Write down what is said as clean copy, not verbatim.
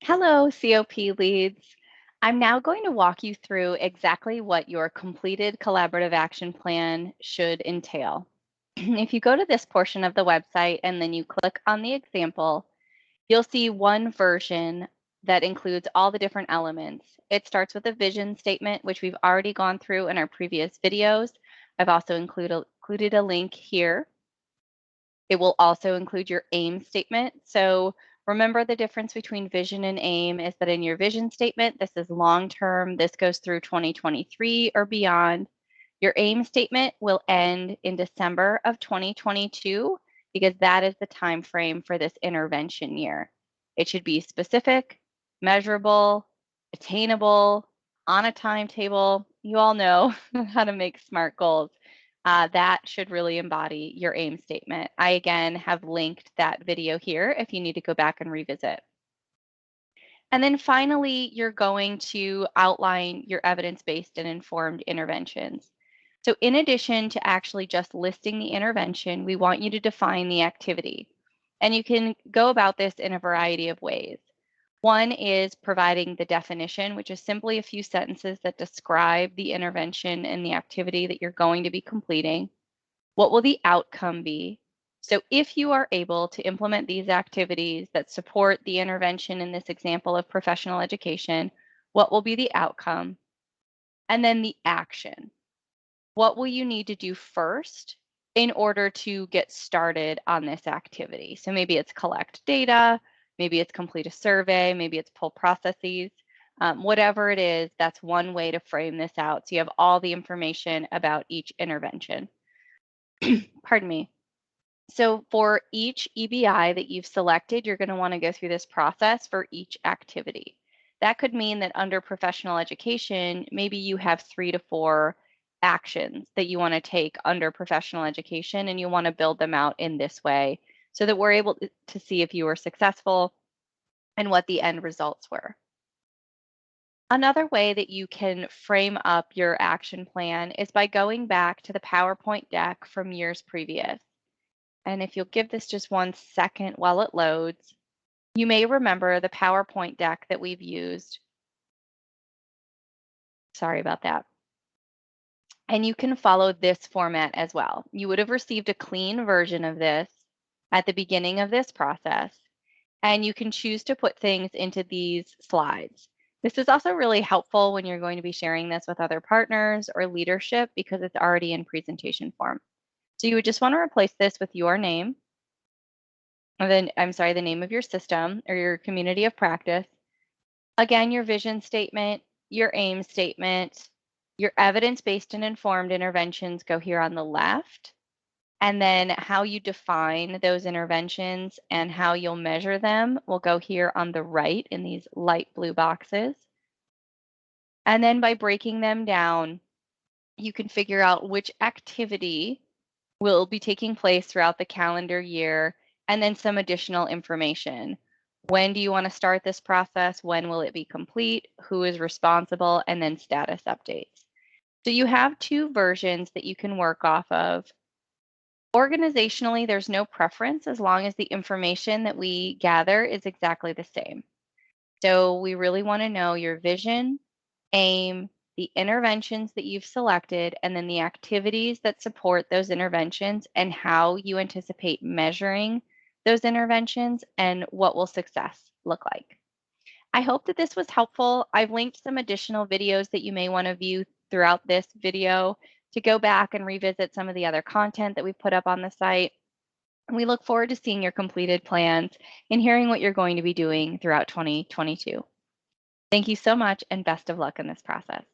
Hello, COP leads. I'm now going to walk you through exactly what your completed collaborative action plan should entail. If you go to this portion of the website and then you click on the example, you'll see one version that includes all the different elements. It starts with a vision statement, which we've already gone through in our previous videos. I've also included a link here. It will also include your aim statement. So remember, the difference between vision and aim is that in your vision statement, this is long-term. This goes through 2023 or beyond. Your aim statement will end in December of 2022 because that is the time frame for this intervention year. It should be specific, measurable, attainable, on a timetable. You all know how to make SMART goals. That should really embody your aim statement. I, again, have linked that video here if you need to go back and revisit. And then finally, you're going to outline your evidence-based and informed interventions. So in addition to actually just listing the intervention, we want you to define the activity. And you can go about this in a variety of ways. One is providing the definition, which is simply a few sentences that describe the intervention and the activity that you're going to be completing. What will the outcome be? So if you are able to implement these activities that support the intervention in this example of professional education, what will be the outcome? And then the action. What will you need to do first in order to get started on this activity? So maybe it's collect data, maybe it's complete a survey, maybe it's pull processes. Whatever it is, that's one way to frame this out. So you have all the information about each intervention. Pardon me. So for each EBI that you've selected, you're going to want to go through this process for each activity. That could mean that under professional education, maybe you have 3 to 4 actions that you want to take under professional education, and you want to build them out in this way so that we're able to see if you were successful and what the end results were. Another way that you can frame up your action plan is by going back to the PowerPoint deck from years previous. And if you'll give this just 1 second while it loads, you may remember the PowerPoint deck that we've used. Sorry about that. And you can follow this format as well. You would have received a clean version of this at the beginning of this process, and you can choose to put things into these slides. This is also really helpful when you're going to be sharing this with other partners or leadership because it's already in presentation form. So you would just want to replace this with your name, and then, the name of your system or your community of practice. Again, your vision statement, your aim statement, your evidence-based and informed interventions go here on the left. And then how you define those interventions and how you'll measure them will go here on the right in these light blue boxes. And then by breaking them down, you can figure out which activity will be taking place throughout the calendar year, and then some additional information. When do you want to start this process? When will it be complete? Who is responsible? And then status updates. So you have 2 versions that you can work off of. Organizationally, there's no preference as long as the information that we gather is exactly the same. So we really want to know your vision, aim, the interventions that you've selected, and then the activities that support those interventions and how you anticipate measuring those interventions and what will success look like. I hope that this was helpful. I've linked some additional videos that you may want to view throughout this video to go back and revisit some of the other content that we've put up on the site. We look forward to seeing your completed plans and hearing what you're going to be doing throughout 2022. Thank you so much and best of luck in this process.